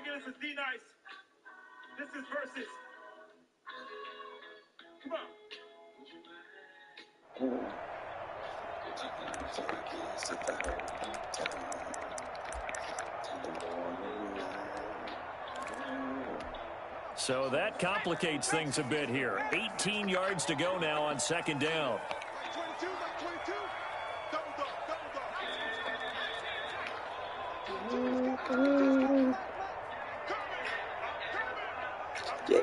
again, this is D-Nice. This is Versus. Come on. So that complicates things a bit here. 18 yards to go now on second down. Yeah.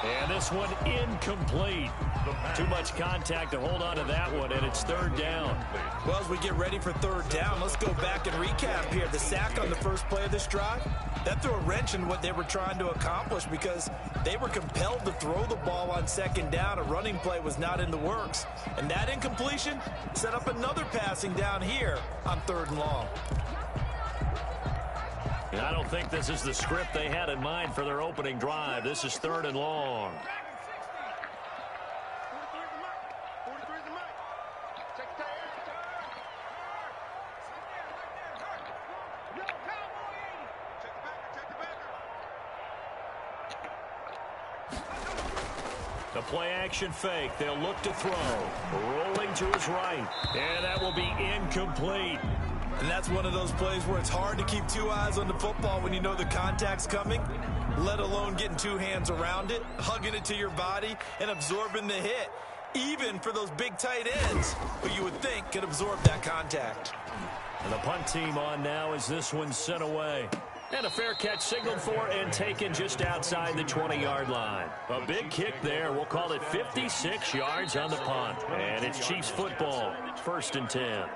And this one incomplete. Too much contact to hold on to that one, and it's third down. Well, as we get ready for third down, let's go back and recap here. The sack on the first play of this drive, that threw a wrench in what they were trying to accomplish because they were compelled to throw the ball on second down. A running play was not in the works. And that incompletion set up another passing down here on third and long. And I don't think this is the script they had in mind for their opening drive. This is third and long. The play-action fake. They'll look to throw. Rolling to his right. And that will be incomplete. And that's one of those plays where it's hard to keep two eyes on the football when you know the contact's coming, let alone getting two hands around it, hugging it to your body, and absorbing the hit, even for those big tight ends who you would think could absorb that contact. And the punt team on now as this one's sent away. And a fair catch signaled for and taken just outside the 20-yard line. A big kick there. We'll call it 56 yards on the punt. And it's Chiefs football, 1st and 10.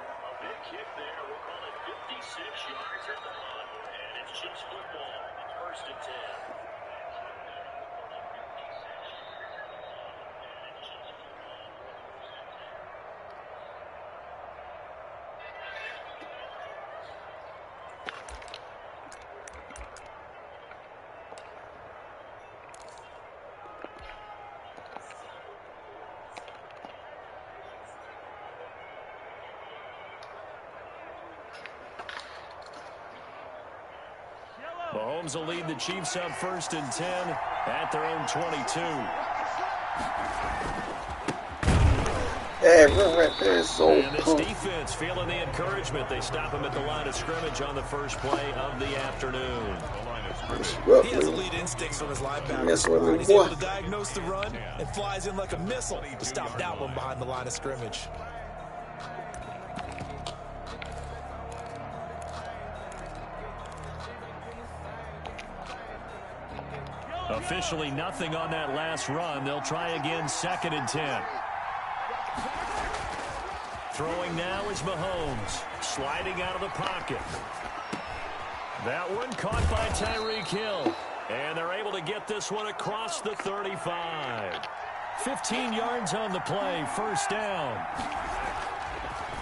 Mahomes will lead the Chiefs up 1st and 10 at their own 22. And this defense feeling the encouragement. They stop him at the line of scrimmage on the first play of the afternoon. He has elite instincts from his linebacker. He's able to diagnose the run and flies in like a missile to stop that one behind the line of scrimmage. Officially nothing on that last run. They'll try again 2nd and 10. Throwing now is Mahomes. Sliding out of the pocket. That one caught by Tyreek Hill. And they're able to get this one across the 35. 15 yards on the play. 1st down.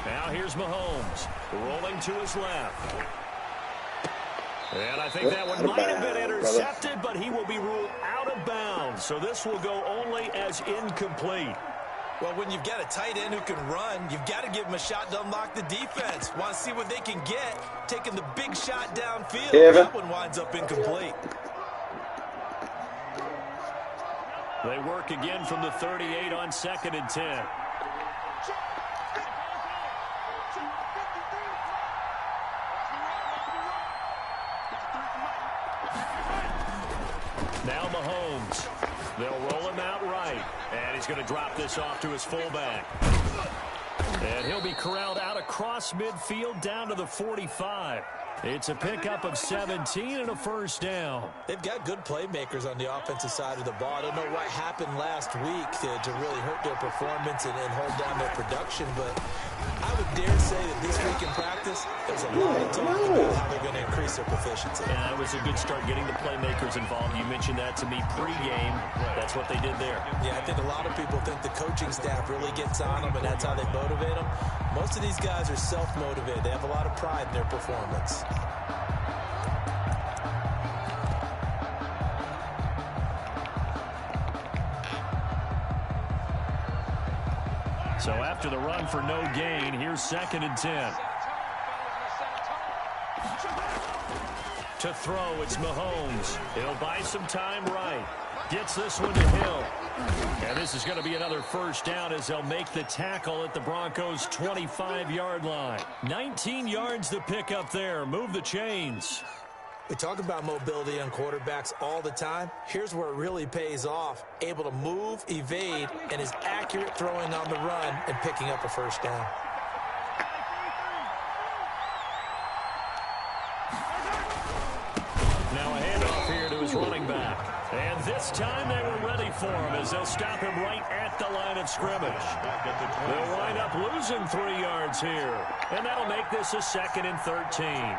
Now here's Mahomes. Rolling to his left. And I think that one might have been intercepted, but he will be ruled out of bounds. So this will go only as incomplete. Well, when you've got a tight end who can run, you've got to give him a shot to unlock the defense. Want to see what they can get, taking the big shot downfield. That one winds up incomplete. They work again from the 38 on 2nd and 10. Now Mahomes. They'll roll him out right. And he's going to drop this off to his fullback. And he'll be corralled out across midfield down to the 45. It's a pickup of 17 and a 1st down. They've got good playmakers on the offensive side of the ball. I don't know what happened last week to really hurt their performance and hold down their production, but I would dare say that this week in practice, there's a lot of talk about how they're going to increase their proficiency. And it was a good start getting the playmakers involved. You mentioned that to me pregame. That's what they did there. Yeah, I think a lot of people think the coaching staff really gets on them, and that's how they motivate them. Most of these guys are self-motivated. They have a lot of pride in their performance. So after the run for no gain, here's 2nd and 10. To throw, it's Mahomes. He'll buy some time right. Gets this one to Hill. And this is going to be another first down as they'll make the tackle at the Broncos' 25-yard line. 19 yards to pick up there. Move the chains. We talk about mobility on quarterbacks all the time. Here's where it really pays off. Able to move, evade, and is accurate throwing on the run and picking up a first down. Now a handoff here to his running back. And this time they were ready for him as they'll stop him right at the line of scrimmage. They'll wind up losing 3 yards here. And that'll make this a 2nd and 13.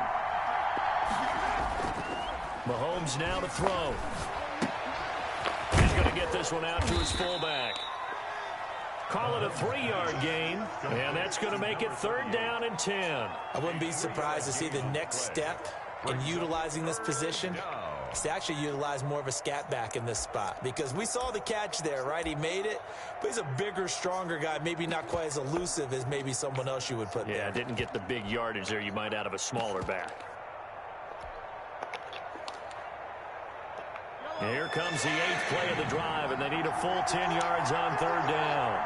Mahomes now to throw. He's going to get this one out to his fullback. Call it a 3-yard gain, and that's going to make it 3rd down and 10. I wouldn't be surprised to see the next step in utilizing this position is to actually utilize more of a scat back in this spot, because we saw the catch there, right? He made it, but he's a bigger, stronger guy, maybe not quite as elusive as maybe someone else you would put there. Yeah, didn't get the big yardage there you might out of a smaller back. Here comes the 8th play of the drive, and they need a full 10 yards on 3rd down.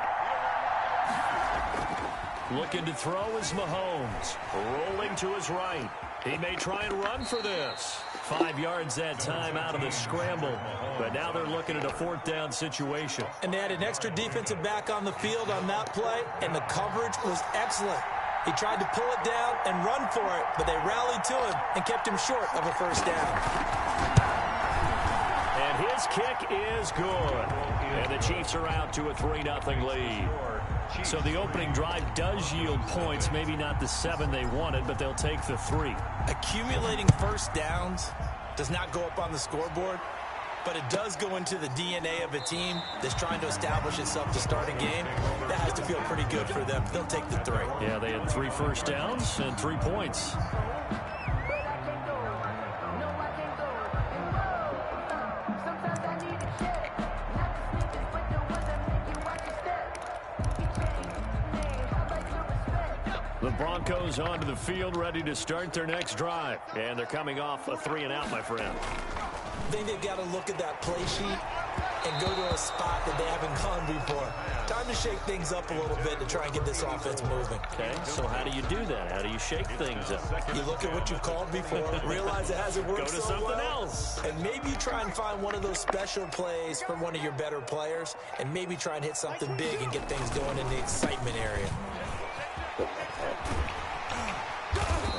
Looking to throw is Mahomes. Rolling to his right. He may try and run for this. 5 yards that time out of the scramble. But now they're looking at a 4th down situation. And they had an extra defensive back on the field on that play, and the coverage was excellent. He tried to pull it down and run for it, but they rallied to him and kept him short of a first down. And his kick is good. And the Chiefs are out to a 3-0 lead. So the opening drive does yield points, maybe not the 7 they wanted, but they'll take the 3. Accumulating first downs does not go up on the scoreboard, but it does go into the DNA of a team that's trying to establish itself to start a game. That has to feel pretty good for them. They'll take the 3. Yeah, they had 3 first downs and 3 points. The Broncos onto the field, ready to start their next drive. And they're coming off a 3-and-out, my friend. I think they've got to look at that play sheet and go to a spot that they haven't gone before. Time to shake things up a little bit to try and get this offense moving. Okay, so how do you do that? How do you shake things up? You look at what you've called before, realize it hasn't worked Go to so something well, else. and maybe try and find one of those special plays from one of your better players, and maybe try and hit something big and get things going in the excitement area.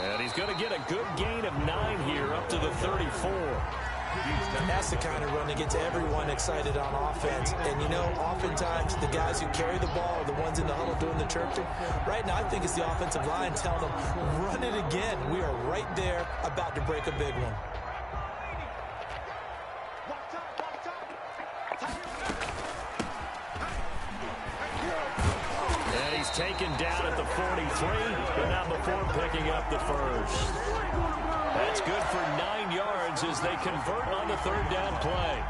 And he's going to get a good gain of 9 here, up to the 34. And that's the kind of run that gets everyone excited on offense. And, you know, oftentimes the guys who carry the ball are the ones in the huddle doing the chirping. Right now, I think it's the offensive line telling them, run it again. We are right there about to break a big one. And he's taken down at the 43, but not before picking up the first. That's good for 9 yards as they convert on the 3rd down play.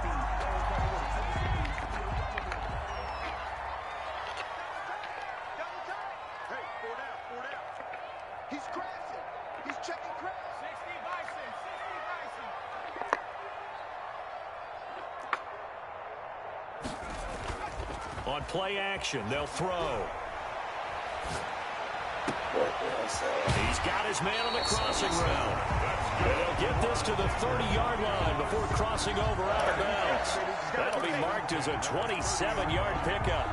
Hey, 4 down. He's crashing. He's checking crash. 60 Bison. On play action, they'll throw. He's got his man on the crossing route. They'll get this to the 30-yard line before crossing over out of bounds. That'll be marked as a 27-yard pickup.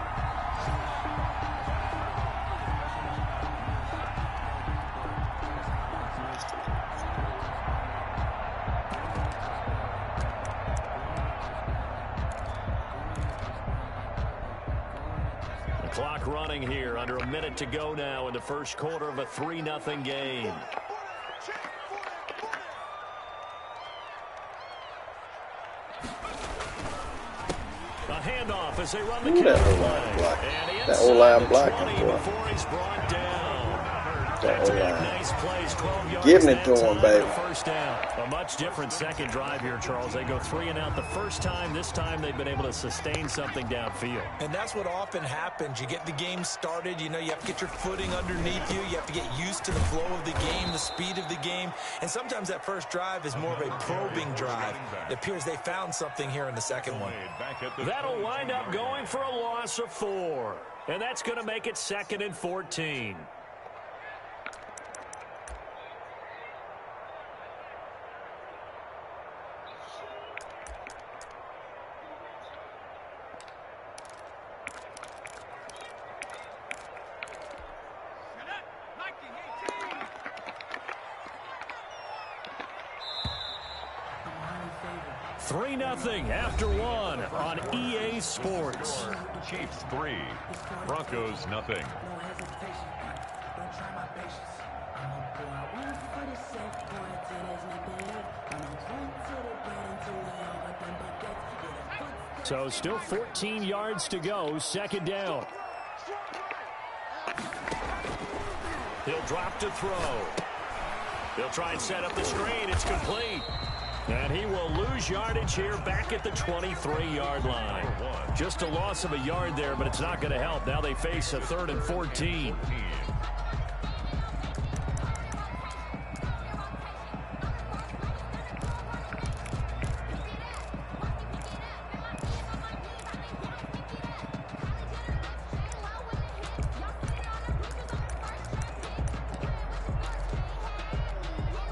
Clock running here, under a minute to go now in the first quarter of a 3-0 game. A handoff as they run the counter play. And he inside the 20 before he's brought down. Back-to-back nice plays, 12 yards. Giving it to him, baby. First down. A much different second drive here, Charles. They go 3 and out the first time. This time they've been able to sustain something downfield. And that's what often happens. You get the game started. You know, you have to get your footing underneath you. You have to get used to the flow of the game, the speed of the game. And sometimes that first drive is more of a probing drive. It appears they found something here in the second one. That'll wind up going for a loss of 4. And that's going to make it 2nd and 14. Three 0 after 1 on EA Sports. Chiefs 3, Broncos 0. So still 14 yards to go, second down. He'll drop to throw. He'll try and set up the screen. It's complete. And he will lose yardage here back at the 23-yard line. Just a loss of a yard there, but it's not going to help. Now they face a 3rd and 14.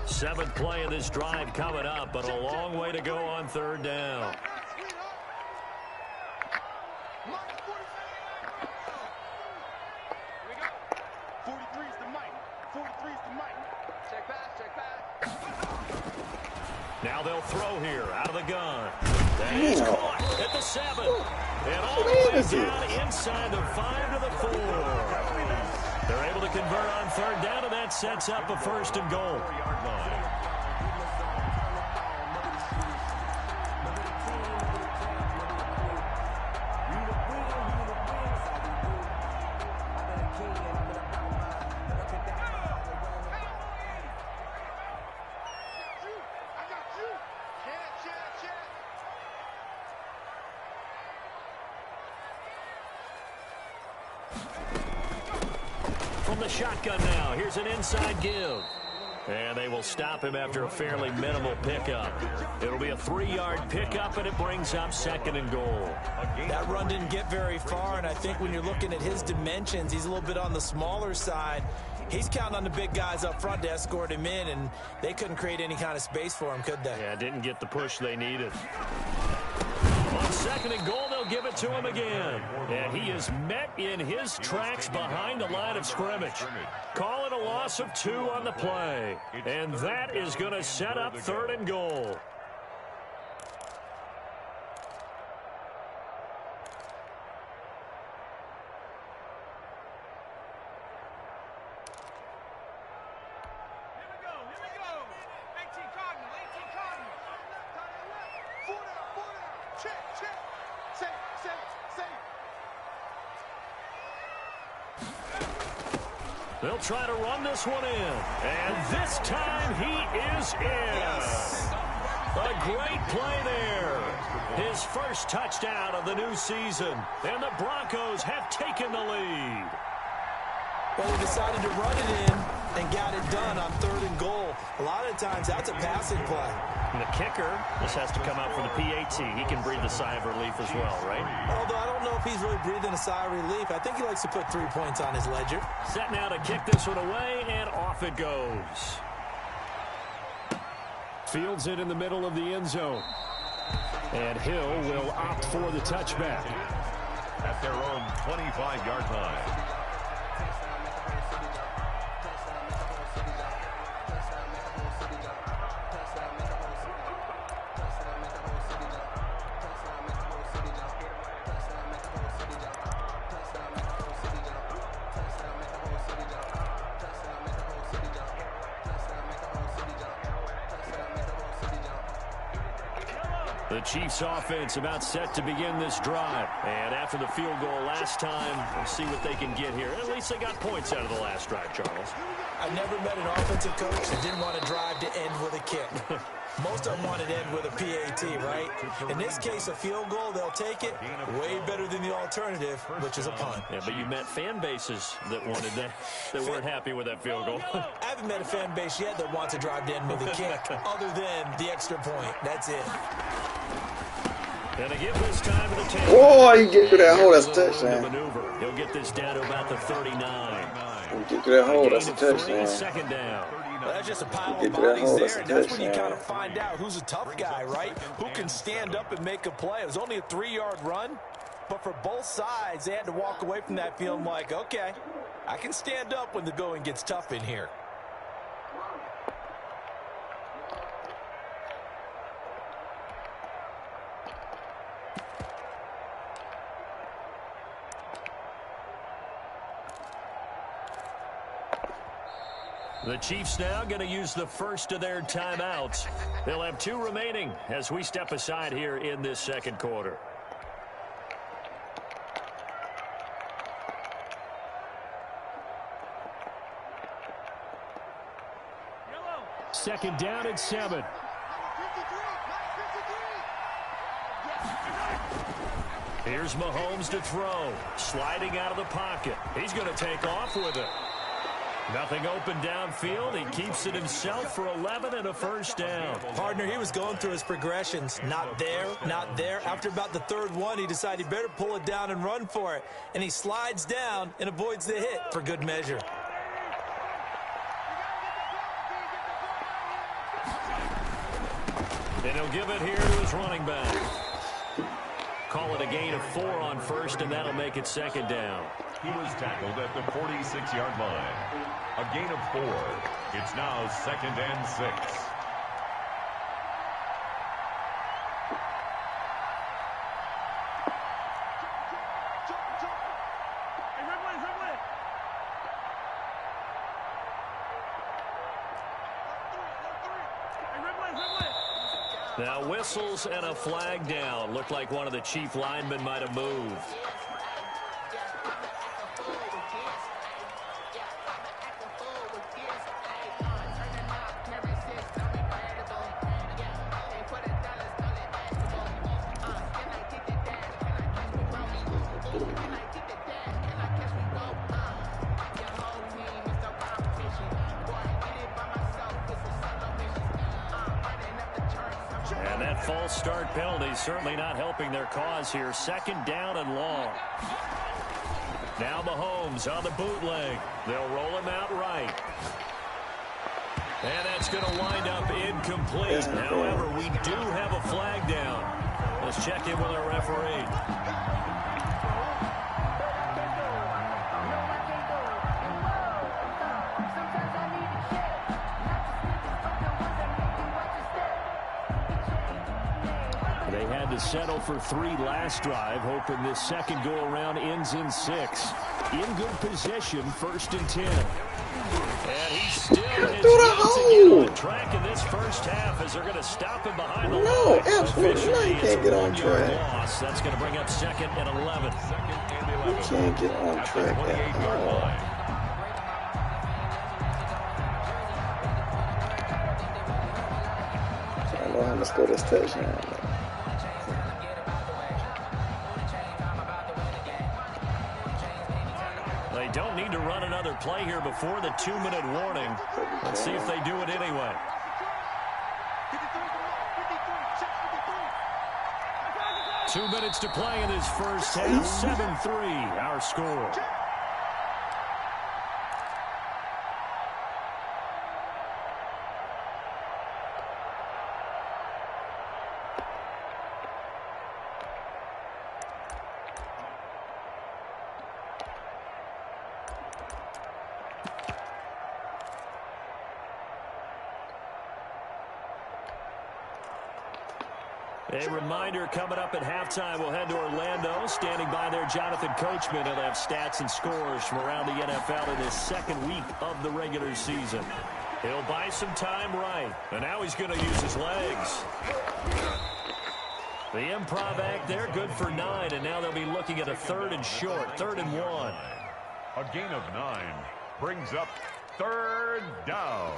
Seventh play of this drive coming up, but a long way to go on 3rd down. Now they'll throw here out of the gun. And he's caught at the 7. And all the way down inside the 5 to the 4. They're able to convert on 3rd down, and that sets up a 1st and goal. From the shotgun now, here's an inside give. And they will stop him after a fairly minimal pickup. It'll be a 3-yard pickup, and it brings up 2nd and goal. That run didn't get very far, and I think when you're looking at his dimensions, he's a little bit on the smaller side. He's counting on the big guys up front to escort him in, and they couldn't create any kind of space for him, could they? Yeah, didn't get the push they needed. On 2nd and goal, they'll give it to him again. And he is met in his tracks behind the line of scrimmage. Call it a loss of 2 on the play. And that is going to set up 3rd and goal. They'll try to run this one in. And this time he is in. A great play there. His first touchdown of the new season. And the Broncos have taken the lead. Well, he decided to run it in and got it done on 3rd and goal. A lot of times that's a passing play. And the kicker, this has to come out for the PAT. He can breathe a sigh of relief as well, right? Although I don't know if he's really breathing a sigh of relief. I think he likes to put 3 points on his ledger. Set now to kick this one away, and off it goes. Fields it in the middle of the end zone. And Hill will opt for the touchback. At their own 25-yard line. The Chiefs offense about set to begin this drive. And after the field goal last time, we'll see what they can get here. At least they got points out of the last drive, Charles. I never met an offensive coach that didn't want to drive to end with a kick. Most of them want to end with a PAT, right? In this case, a field goal, they'll take it. Way better than the alternative, which is a punt. Yeah, but you met fan bases that wanted that, that weren't happy with that field goal. I haven't met a fan base yet that wants to drive to end with a kick, other than the extra point. That's it. And to give this time to the table. Oh, he get through that hole. That's a touchdown. He'll get this down to about the 39. Get through that hole. That's a touchdown. Second down. Well, that's just a pile of bodies there, and that's when you kind of find out who's a tough guy, right? Who can stand up and make a play. It was only a 3-yard run, but for both sides, they had to walk away from that feeling like, okay, I can stand up when the going gets tough in here. The Chiefs now going to use the first of their timeouts. They'll have 2 remaining as we step aside here in this second quarter. Second down and 7. Here's Mahomes to throw. Sliding out of the pocket. He's going to take off with it. Nothing open downfield. He keeps it himself for 11 and a first down. Partner, he was going through his progressions. Not there, not there. After about the third one, he decided he better pull it down and run for it. And he slides down and avoids the hit for good measure. And he'll give it here to his running back. Call it a gain of 4 on first, and that'll make it second down. He was tackled at the 46-yard line. A gain of 4. It's now second and 6. Now whistles and a flag down. Looked like one of the Chief linemen might have moved. And that false start penalty certainly not helping their cause here. Second down and long. Now Mahomes on the bootleg. They'll roll him out right. And that's going to wind up incomplete. However, we do have a flag down. Let's check in with our referee. They had to settle for 3 last drive, hoping this second go-around ends in 6. In good position, 1st and 10. And he still has yet to get on track in this first half as they're going to him behind the line. No, absolutely not. You can't get on track. Loss. That's going to bring up 2nd and 11. You can't get on track at all. I know how to score this touchdown. They don't need to run another play here before the 2-minute warning. Let's see if they do it anyway. Two minutes to play in this first half. 7-3, our score. A reminder coming up at halftime, we'll head to Orlando. Standing by there, Jonathan Coachman. He'll have stats and scores from around the NFL in his 2nd week of the regular season. He'll buy some time right, and now he's going to use his legs. The improv act there, good for 9, and now they'll be looking at a 3rd and short, 3rd and 1. A gain of 9 brings up 3rd down.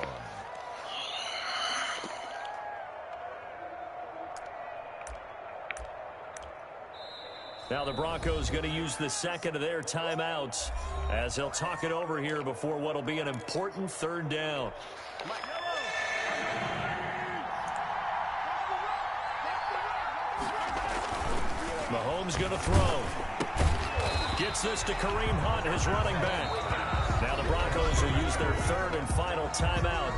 Now the Broncos going to use the second of their timeouts as they'll talk it over here before what will be an important 3rd down. Mahomes going to throw. Gets this to Kareem Hunt, his running back. Now the Broncos will use their 3rd and final timeout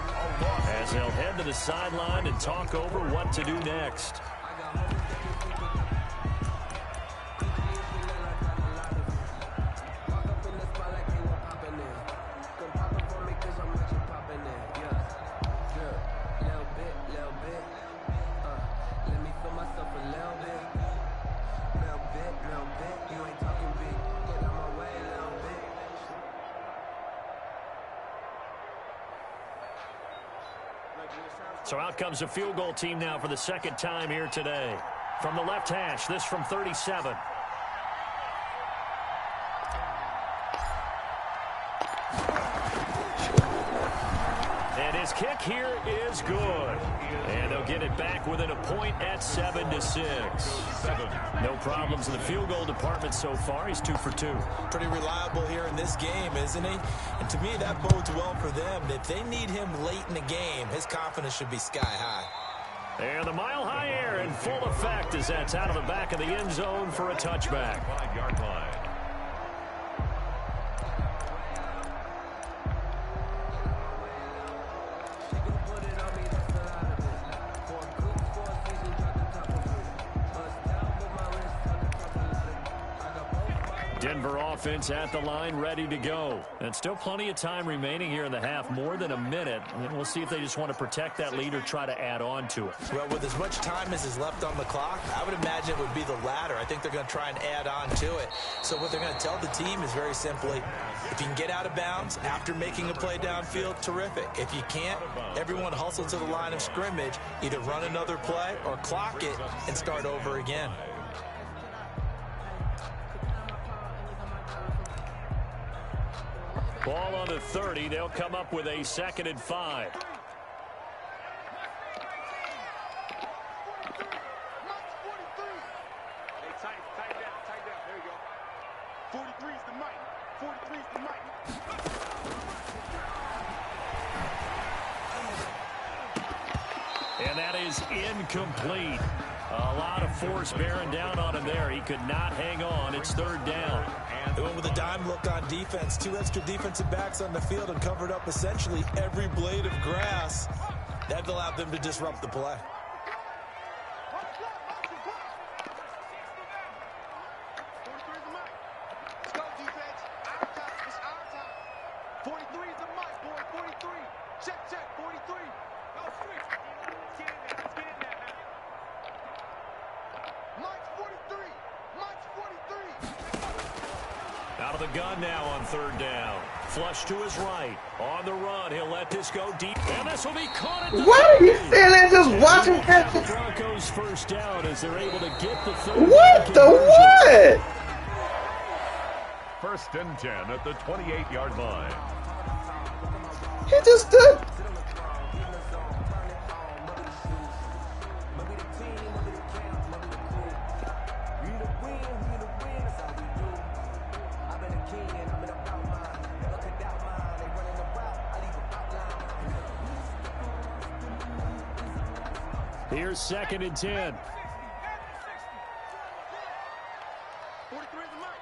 as they'll head to the sideline and talk over what to do next. So out comes a field goal team now for the second time here today. From the left hash, this from 37. And his kick here is good. And they'll get it back within a point at 7-6. No problems in the field goal department so far. He's 2 for 2. Pretty reliable here in this game, isn't he? And to me, that bodes well for them. If they need him late in the game, his confidence should be sky high. And the mile-high air in full effect as that's out of the back of the end zone for a touchback. 5-yard line. Denver offense at the line, ready to go. And still plenty of time remaining here in the half, more than a minute. And we'll see if they just want to protect that lead or try to add on to it. Well, with as much time as is left on the clock, I would imagine it would be the latter. I think they're going to try and add on to it. So what they're going to tell the team is very simply, if you can get out of bounds after making a play downfield, terrific. If you can't, everyone hustle to the line of scrimmage, either run another play or clock it and start over again. Ball on the 30. They'll come up with a 2nd and 5. And that is incomplete. A lot of force bearing down on him there. He could not hang on. It's 3rd down. They went with a dime look on defense. 2 extra defensive backs on the field and covered up essentially every blade of grass. That allowed them to disrupt the play. Let's go, defense. Our time. It's our time. 43 is the mic, boy. 43. Check, 43. Go switch. Let's get in there. Mike's 43. Mike's 43. Out of the gun now on 3rd down. Flush to his right. On the run, he'll let this go deep. And this will be caught at the What are you saying there just watching the catches? Broncos first down as they're able to get the 3rd What the what? 1st and 10 at the 28-yard line. He just stood. Here's 2nd and 10. 43 is the mic.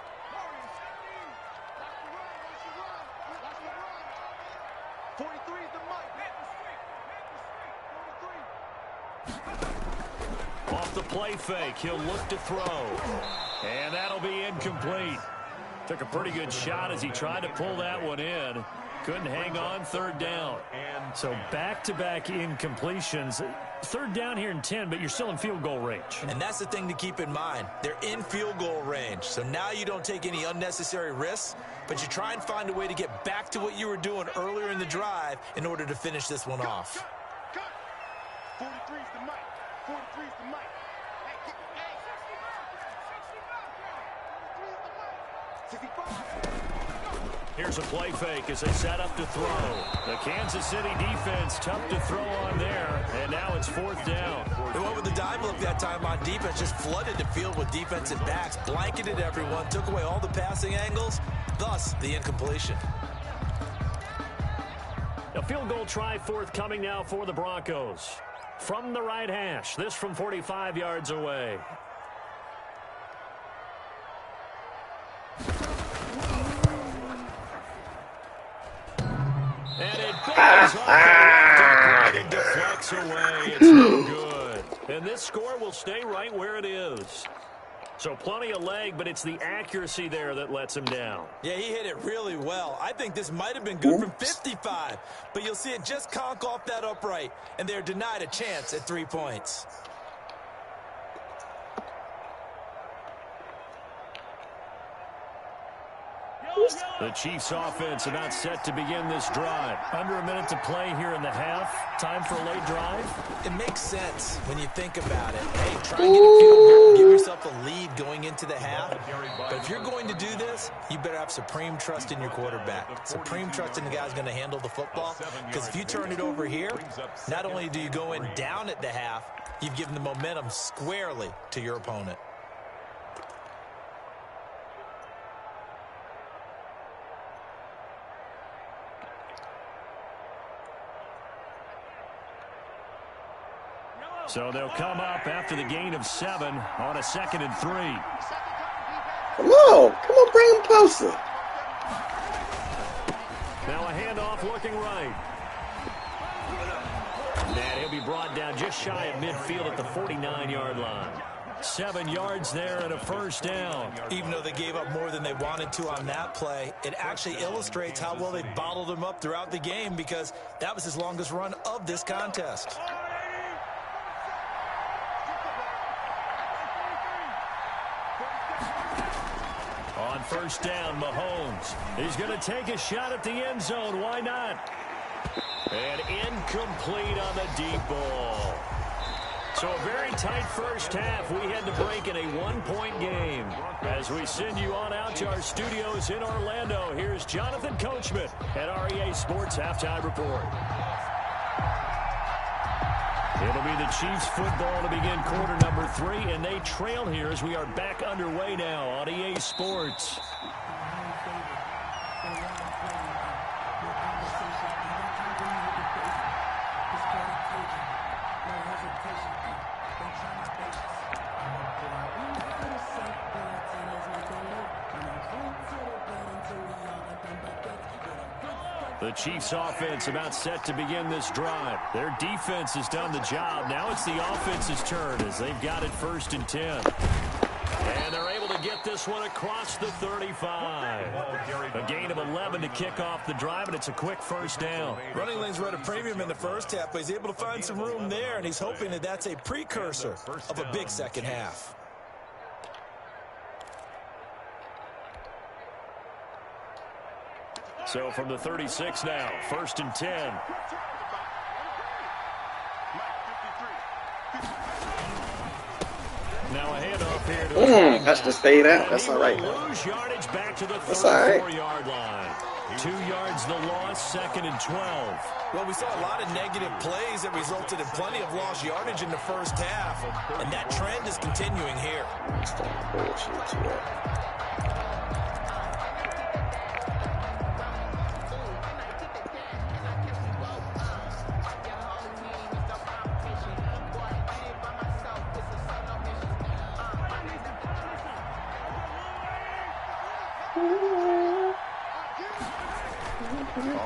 43 is the mic. Off the play fake, he'll look to throw. And that'll be incomplete. Took a pretty good shot as he tried to pull that one in. Couldn't hang on, 3rd down. And so back-to-back incompletions. 3rd down here in 10, but you're still in field goal range. And that's the thing to keep in mind. They're in field goal range. So now you don't take any unnecessary risks, but you try and find a way to get back to what you were doing earlier in the drive in order to finish this one off. 43 is the mic. 43 is the mic. Hey, Here's a play fake as they set up to throw. The Kansas City defense tough to throw on there, and now it's 4th down. They went with the dive look that time on defense, just flooded the field with defensive backs, blanketed everyone, took away all the passing angles, thus the incompletion. A field goal try forthcoming now for the Broncos. From the right hash, this from 45 yards away. And it bangs off the left and deflects away. It's no good. And this score will stay right where it is. So plenty of leg, but it's the accuracy there that lets him down. Yeah, he hit it really well. I think this might have been good from 55, but you'll see it just conk off that upright, and they're denied a chance at 3 points. The Chiefs offense about set to begin this drive. Under a minute to play here in the half. Time for a late drive. It makes sense when you think about it. Hey, try and get a field goal, give yourself a lead going into the half. But if you're going to do this, you better have supreme trust in your quarterback. Supreme trust in the guy who's going to handle the football. Because if you turn it over here, not only do you go in down at the half, you've given the momentum squarely to your opponent. So they'll come up after the gain of 7 on a 2nd and 3. Come on, bring him closer. Now a handoff looking right. And he'll be brought down just shy of midfield at the 49-yard line. 7 yards there and a 1st down. Even though they gave up more than they wanted to on that play, it actually illustrates how well they bottled him up throughout the game, because that was his longest run of this contest. On 1st down, Mahomes. He's going to take a shot at the end zone. Why not? And incomplete on the deep ball. So a very tight first half. We had to break in a 1-point game. As we send you on out to our studios in Orlando, here's Jonathan Coachman at REA Sports Halftime Report. It'll be the Chiefs football to begin quarter number 3, and they trail here as we are back underway now on EA Sports. The Chiefs offense about set to begin this drive. Their defense has done the job. Now it's the offense's turn as they've got it 1st and 10. And they're able to get this one across the 35. A gain of 11 to kick off the drive, and it's a quick 1st down. Running lanes were at a premium in the first half, but he's able to find some room there, and he's hoping that that's a precursor of a big second half. So from the 36 now, 1st and 10. Now a handoff here to That's to stay out. That's all right. Lose yardage back to the 34-yard line. 2 yards the loss, 2nd and 12. Well, we saw a lot of negative plays that resulted in plenty of lost yardage in the first half, and that trend is continuing here.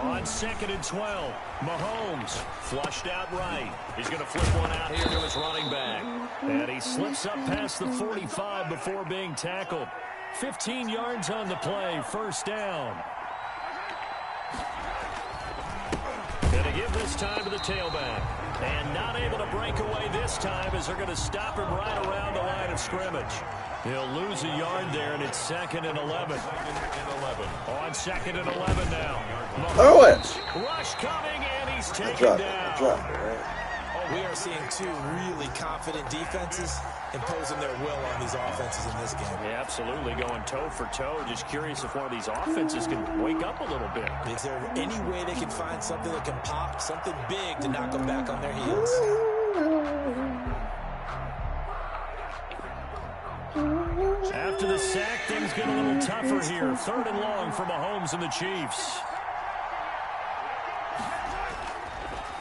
On 2nd and 12, Mahomes flushed out right. He's going to flip one out here to his running back. And he slips up past the 45 before being tackled. 15 yards on the play, 1st down. Going to give this time to the tailback. And not able to break away this time as they're going to stop him right around the line of scrimmage. He'll lose a yard there, and it's 2nd and 11. On 2nd and 11 now. Throw it. Rush coming, and he's taken down. We are seeing 2 really confident defenses, imposing their will on these offenses in this game. Yeah, absolutely, going toe for toe. Just curious if one of these offenses can wake up a little bit. Is there any way they can find something that can pop, something big to knock them back on their heels? After the sack, things get a little tougher here. 3rd and long for Mahomes and the Chiefs.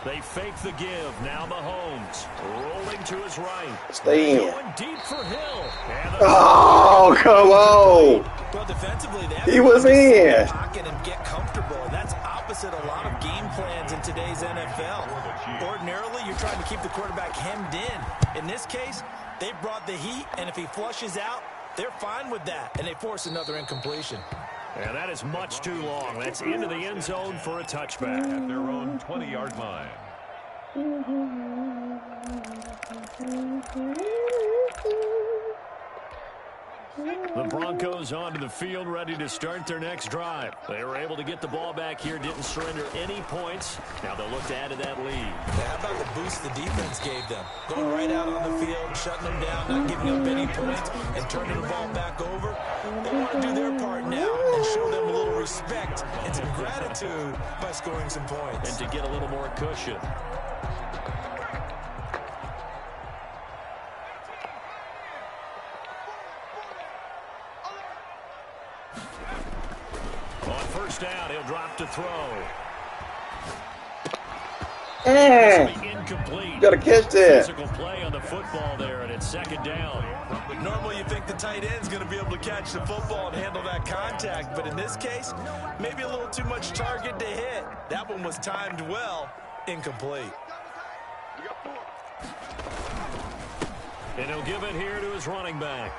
They fake the give. Now Mahomes rolling to his right. Stay in. Going deep for Hill. Oh, come on. Well, defensively, they have He to was just sit in. the pocket and get comfortable, and that's opposite a lot of game plans in today's NFL. Ordinarily, you're trying to keep the quarterback hemmed in. In this case, they brought the heat, and if he flushes out, they're fine with that, and they force another incompletion. And that is much too long. That's into the end zone for a touchback. At their own 20-yard line. The Broncos onto the field, ready to start their next drive. They were able to get the ball back here, didn't surrender any points. Now they'll look to add to that lead. Yeah, how about the boost the defense gave them? Going right out on the field, shutting them down, not giving up any points, and turning the ball back over. They want to do their part now and show them a little respect and some gratitude by scoring some points. And to get a little more cushion. On first down, he'll drop to throw. This will be incomplete. You got to catch that. Physical play on the football there, and it's 2nd down. Normally you think the tight end's going to be able to catch the football and handle that contact, but in this case, maybe a little too much target to hit. That one was timed well, incomplete. And he'll give it here to his running back.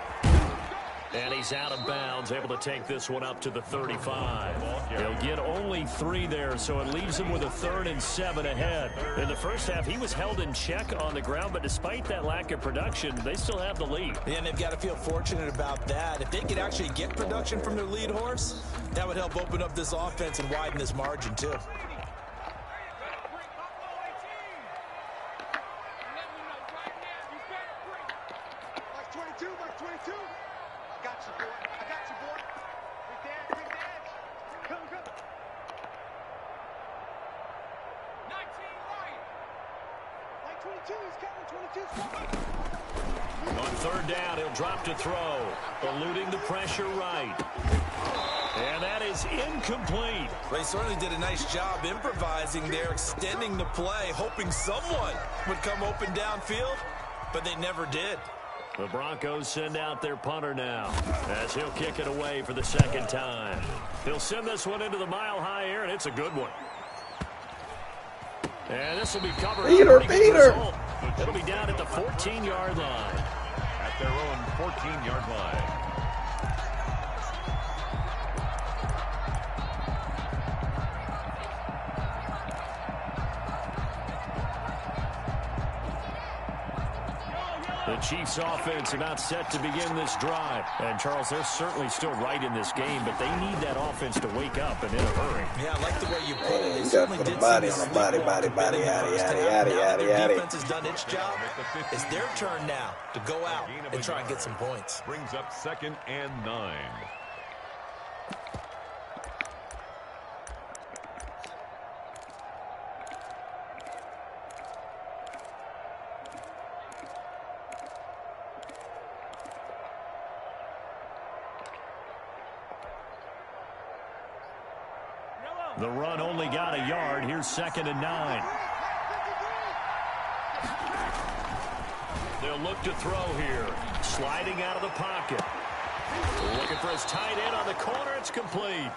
And he's out of bounds, able to take this one up to the 35. He'll get only 3 there, so it leaves him with a 3rd and 7 ahead. In the first half, he was held in check on the ground, but despite that lack of production, they still have the lead. Yeah, and they've got to feel fortunate about that. If they could actually get production from their lead horse, that would help open up this offense and widen this margin, too. On 3rd down, he'll drop to throw, eluding the pressure right. And that is incomplete. Well, he certainly did a nice job improvising there, extending the play, hoping someone would come open downfield, but they never did. The Broncos send out their punter now, as he'll kick it away for the 2nd time. He'll send this one into the mile-high air, and it's a good one. And this will be covered. Peter. It'll be down at the 14-yard line. At their own 14-yard line. The Chiefs offense about set to begin this drive. And, Charles, they're certainly still right in this game, but they need that offense to wake up and in a hurry. Yeah, I like the way you put it. They You got certainly to put did a body see on the the body, sleepwalk body, in yada, the first yada, half. yada, Now yada, that their yada. defense has done its job. It's their turn now to go out and try and get some points. Brings up 2nd and 9. The run only got a yard. Here's 2nd and 9. They'll look to throw here. Sliding out of the pocket. Looking for his tight end on the corner. It's complete.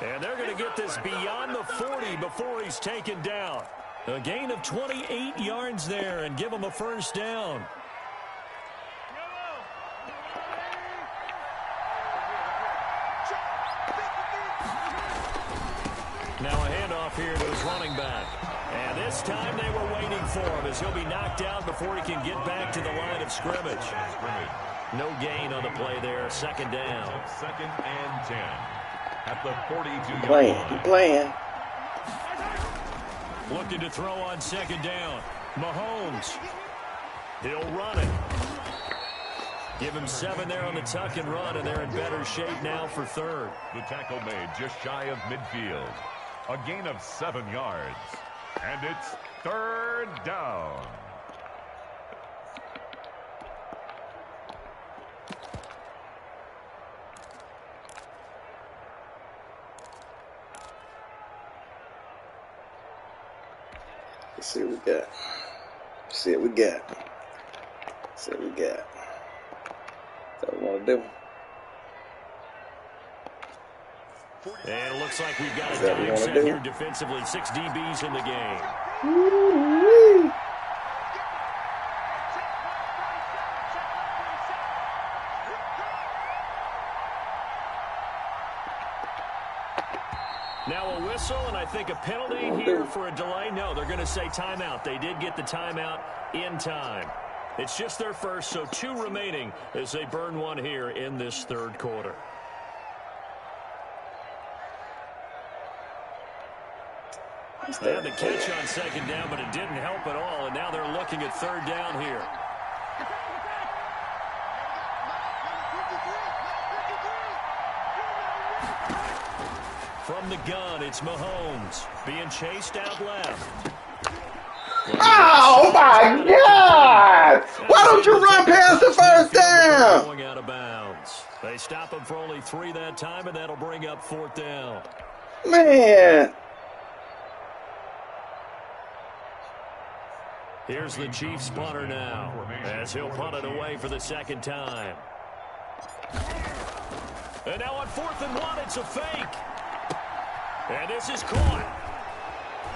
And they're going to get this beyond the 40 before he's taken down. A gain of 28 yards there and give him a 1st down. Now a handoff here to his running back. And this time they were waiting for him as he'll be knocked out before he can get back to the line of scrimmage. No gain on the play there. 2nd down. 2nd and 10. At the 42-yard Playing. Keep playing. Looking to throw on 2nd down. Mahomes. He'll run it. Give him 7 there on the tuck and run, and they're in better shape now for third. The tackle made just shy of midfield. A gain of 7 yards. And it's third down. Let's see what we got. See what we got. See what we got. That's what we want to do. And it looks like we've got a dime set here defensively. 6 DBs in the game. Woo-wee. Now a whistle, and I think a penalty here for a delay. No, they're going to say timeout. They did get the timeout in time. It's just their first, so 2 remaining as they burn 1 here in this third quarter. They had the catch on second down, but it didn't help at all, and now they're looking at third down here. From the gun, it's Mahomes being chased out left. Oh, my God! Why don't you run past the first down? Going out of bounds. They stop him for only 3 that time, and that'll bring up 4th down. Man. Here's the Chiefs punter now, as he'll punt it away for the 2nd time. And now on 4th and 1, it's a fake. And this is caught.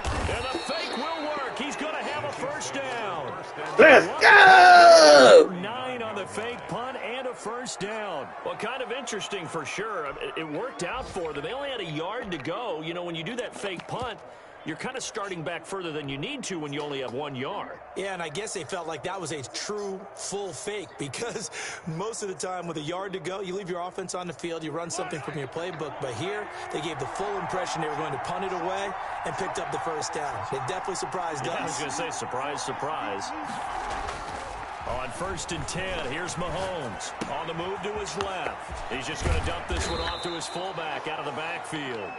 And the fake will work. He's going to have a 1st down. Let's go! 9 on the fake punt and a 1st down. Well, kind of interesting for sure. It worked out for them. They only had a yard to go. You know, when you do that fake punt, you're kind of starting back further than you need to when you only have 1 yard. Yeah, and I guess they felt like that was a true full fake because most of the time with a yard to go, you leave your offense on the field, you run something from your playbook. But here, they gave the full impression they were going to punt it away and picked up the 1st down. They definitely surprised us. I was going to say, surprise, surprise. On 1st and 10, here's Mahomes on the move to his left. He's just going to dump this one off to his fullback out of the backfield.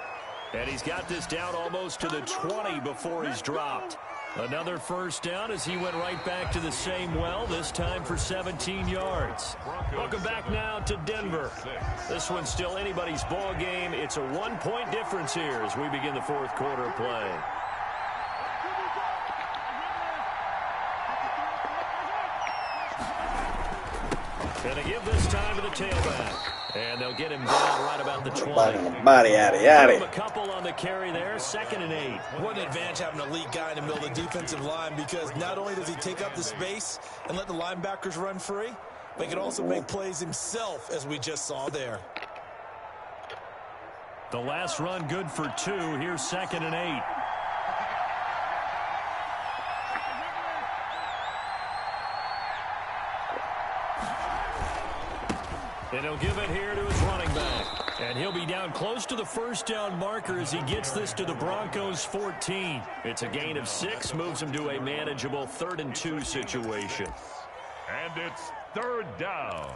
And he's got this down almost to the 20 before he's dropped. Another 1st down as he went right back to the same well, this time for 17 yards. Welcome back now to Denver. This one's still anybody's ball game. It's a 1-point difference here as we begin the 4th quarter of play. Gonna give this time to the tailback. And they'll get him down right about the 20. Body, yaddy. A couple on the carry there, 2nd and 8. What an advantage having an elite guy in the middle of the defensive line because not only does he take up the space and let the linebackers run free, but he can also make plays himself, as we just saw there. The last run good for 2. Here's 2nd and 8. And he'll give it here to his running back. And he'll be down close to the 1st down marker as he gets this to the Broncos 14. It's a gain of 6, moves him to a manageable 3rd and 2 situation. And it's 3rd down.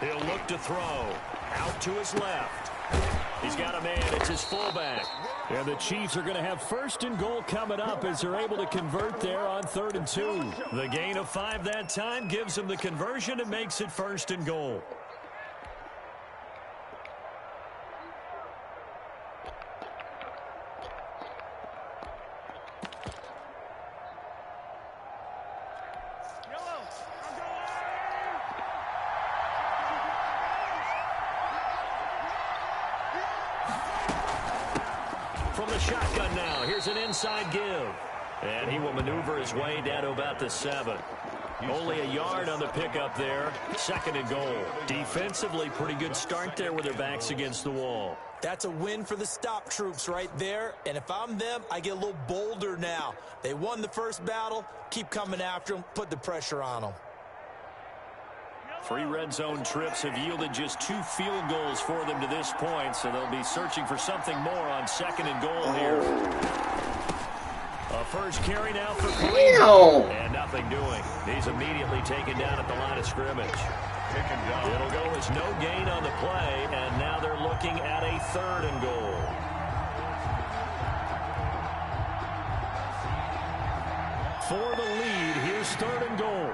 He'll look to throw. Out to his left. He's got a man. It's his fullback. And the Chiefs are going to have 1st and goal coming up as they're able to convert there on 3rd and 2. The gain of 5 that time gives them the conversion and makes it 1st and goal. from the shotgun now. Here's an inside give. And he will maneuver his way down to about the 7. Only a yard on the pickup there. 2nd and goal. Defensively, pretty good start there with their backs against the wall. That's a win for the stop troops right there. And if I'm them, I get a little bolder now. They won the first battle. Keep coming after them. Put the pressure on them. 3 red zone trips have yielded just 2 field goals for them to this point, so they'll be searching for something more on 2nd and goal here. A first carry now for Kareem. And nothing doing. He's immediately taken down at the line of scrimmage. It'll go as no gain on the play, and now they're looking at a 3rd and goal. For the lead, here's 3rd and goal.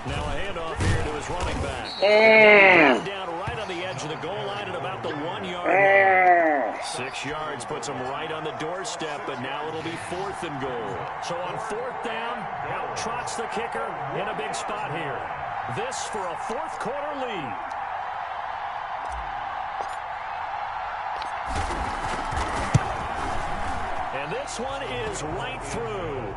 Now a handoff here to his running back. Down right on the edge of the goal line at about the 1-yard line. 6 yards puts him right on the doorstep, but now it'll be 4th and goal. So on 4th down, out trots the kicker in a big spot here. This for a 4th quarter lead. And this one is right through.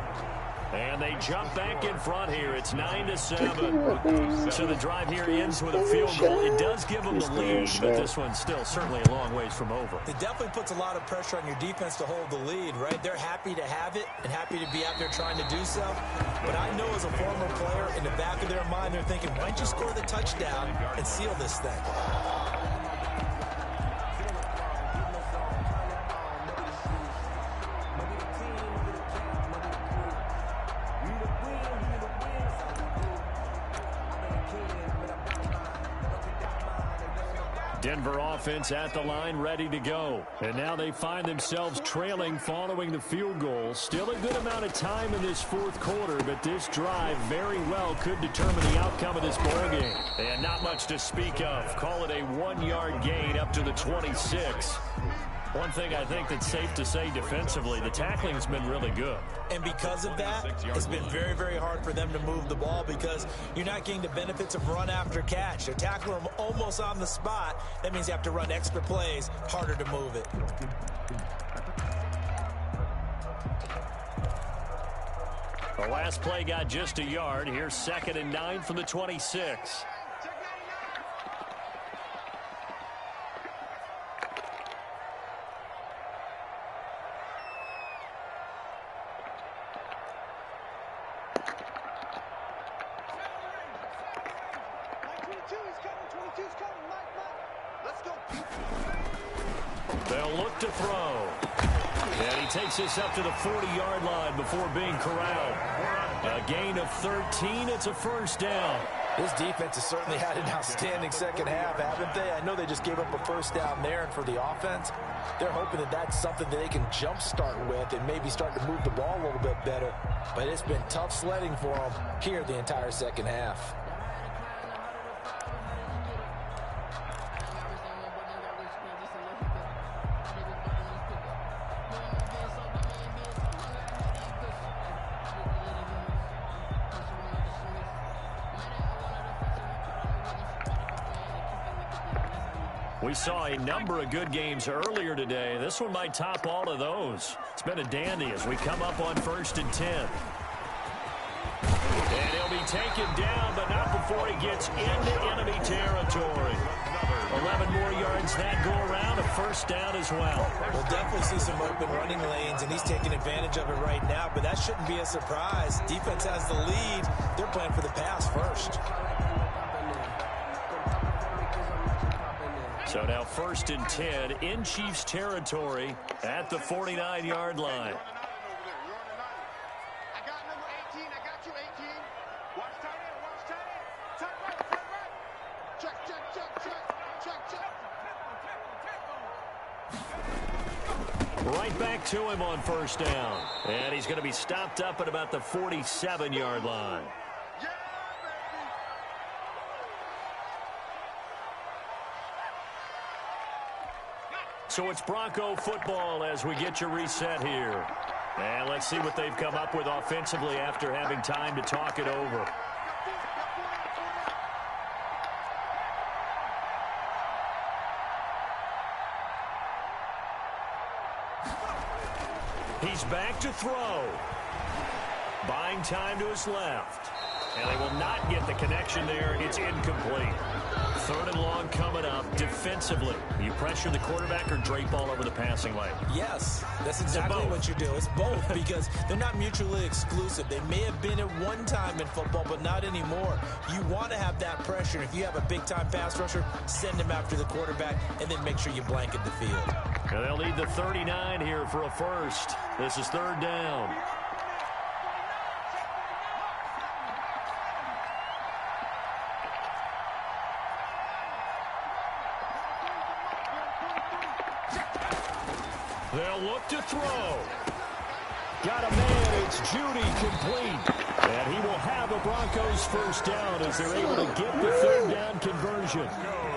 And they jump back in front here. It's 9-7. So the drive here ends with a field goal. It does give them the lead, but this one's still certainly a long ways from over. It definitely puts a lot of pressure on your defense to hold the lead, right? They're happy to have it and happy to be out there trying to do so. But I know as a former player, in the back of their mind, they're thinking, why don't you score the touchdown and seal this thing? Denver offense at the line, ready to go. And now they find themselves trailing following the field goal. Still a good amount of time in this 4th quarter, but this drive very well could determine the outcome of this ballgame. And not much to speak of. Call it a 1-yard gain up to the 26. One thing I think that's safe to say defensively, the tackling has been really good. And because of that, it's been very, very hard for them to move the ball because you're not getting the benefits of run after catch. They're tackling them almost on the spot. That means you have to run extra plays, harder to move it. The last play got just a yard. Here's 2nd and 9 from the 26. They'll look to throw. And he takes this up to the 40-yard line before being corralled. A gain of 13. It's a first down. This defense has certainly had an outstanding second half, haven't they? I know they just gave up a first down there, and for the offense, they're hoping that that's something that they can jumpstart with and maybe start to move the ball a little bit better. But it's been tough sledding for them here the entire second half. We saw a number of good games earlier today. This one might top all of those. It's been a dandy as we come up on 1st and 10. And he'll be taken down, but not before he gets into enemy territory. 11 more yards that go around, a first down as well. We'll definitely see some open running lanes, and he's taking advantage of it right now, but that shouldn't be a surprise. Defense has the lead. They're playing for the pass first. So now 1st and 10 in Chiefs territory at the 49-yard line. I got number 18. I got you, 18. Watch tight end. Watch tight end. Tight right. Tight right. Check, check, check, check. Check, check. Right back to him on 1st down. And he's going to be stopped up at about the 47-yard line. So it's Bronco football as we get you reset here. And let's see what they've come up with offensively after having time to talk it over. He's back to throw. Buying time to his left. And they will not get the connection there. It's incomplete. 3rd and long coming up. Defensively, you pressure the quarterback or drape all over the passing lane? Yes, that's exactly what you do. It's both because they're not mutually exclusive. They may have been at one time in football, but not anymore. You want to have that pressure. If you have a big-time pass rusher, send him after the quarterback, and then make sure you blanket the field. And they'll need the 39 here for a first. This is 3rd down. They'll look to throw. Got a man. It's Judy complete. And he will have a Broncos first down as they're able to get the 3rd down conversion.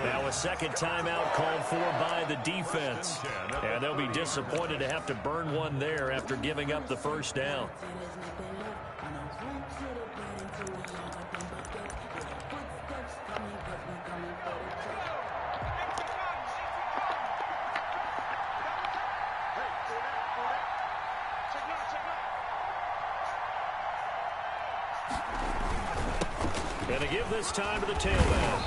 Now a second timeout called for by the defense. And they'll be disappointed to have to burn one there after giving up the first down. And to give this time to the tailback.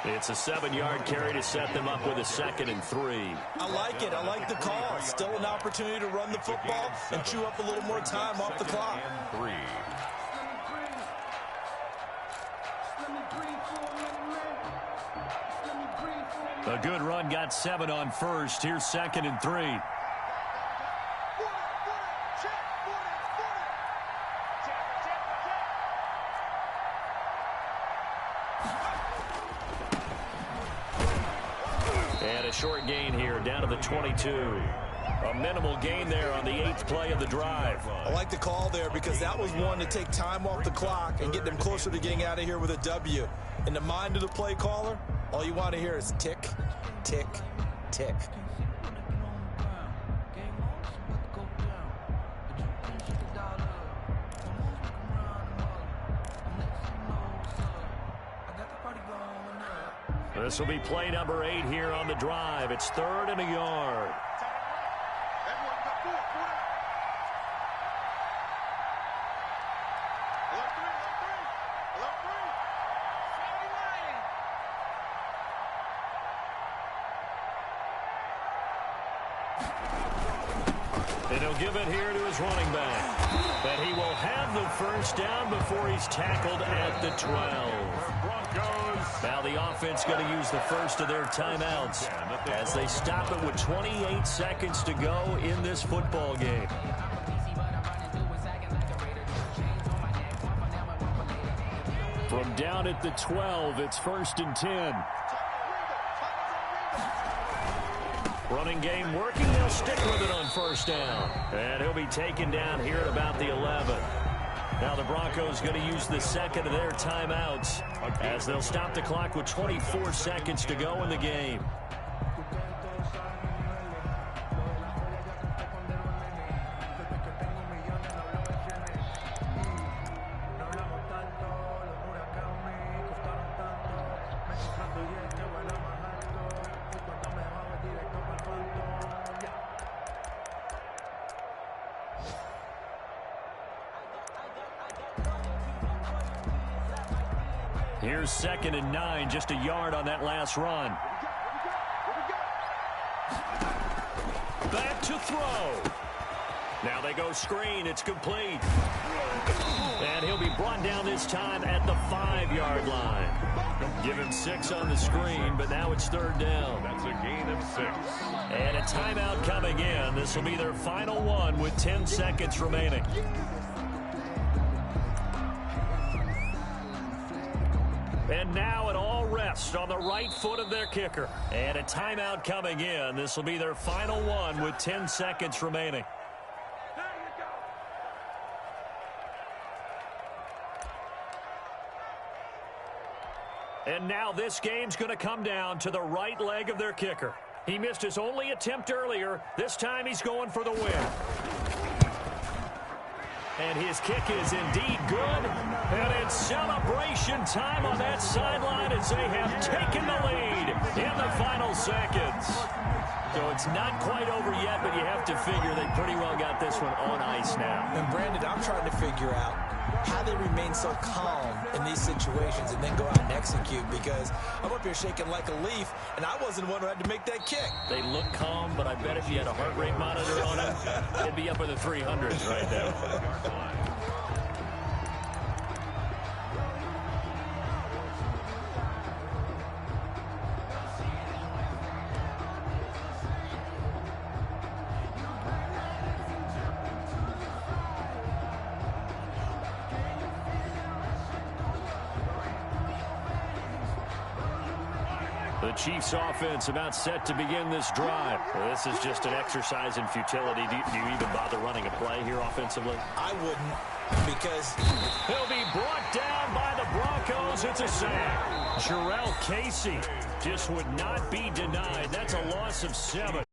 It's a 7-yard carry to set them up with a 2nd and 3. I like it. I like the call. Still an opportunity to run the football and chew up a little more time off the clock. 3. A good run got 7 on first. Here's 2nd and 3. And a short gain here down to the 22. A minimal gain there on the 8th play of the drive. I like the call there because that was one to take time off the clock and get them closer to getting out of here with a W. In the mind of the play caller, all you want to hear is tick, tick, tick. This will be play number 8 here on the drive. It's 3rd and a yard. And he'll give it here to his running back. But he will have the first down before he's tackled at the 12. Now the offense going to use the first of their timeouts as they stop it with 28 seconds to go in this football game. From down at the 12, it's 1st and 10. Running game working. They'll stick with it on first down. And he'll be taken down here at about the 11. Now the Broncos going to use the 2nd of their timeouts as they'll stop the clock with 24 seconds to go in the game. Here's 2nd and 9, just a yard on that last run. Back to throw. Now they go screen. It's complete. And he'll be brought down this time at the 5-yard line. Give him 6 on the screen, but now it's 3rd down. That's a gain of 6. And a timeout coming in. This will be their final one with 10 seconds remaining. And now it all rests on the right foot of their kicker. And a timeout coming in. This will be their final one with 10 seconds remaining. And now this game's going to come down to the right leg of their kicker. He missed his only attempt earlier. This time he's going for the win. And his kick is indeed good. And it's celebration time on that sideline as they have taken the lead in the final seconds. So it's not quite over yet, but you have to figure they pretty well got this one on ice now. And Brandon, I'm trying to figure out how they remain so calm in these situations and then go out and execute, because I'm up here shaking like a leaf, and I wasn't the one who had to make that kick. They look calm, but I bet if you had a heart rate monitor on it, it'd be up in the 300s right now. The Chiefs offense about set to begin this drive. Well, this is just an exercise in futility. Do you even bother running a play here offensively? I wouldn't, because he'll be brought down by the Broncos. It's a sack. Jarrell Casey just would not be denied. That's a loss of 7.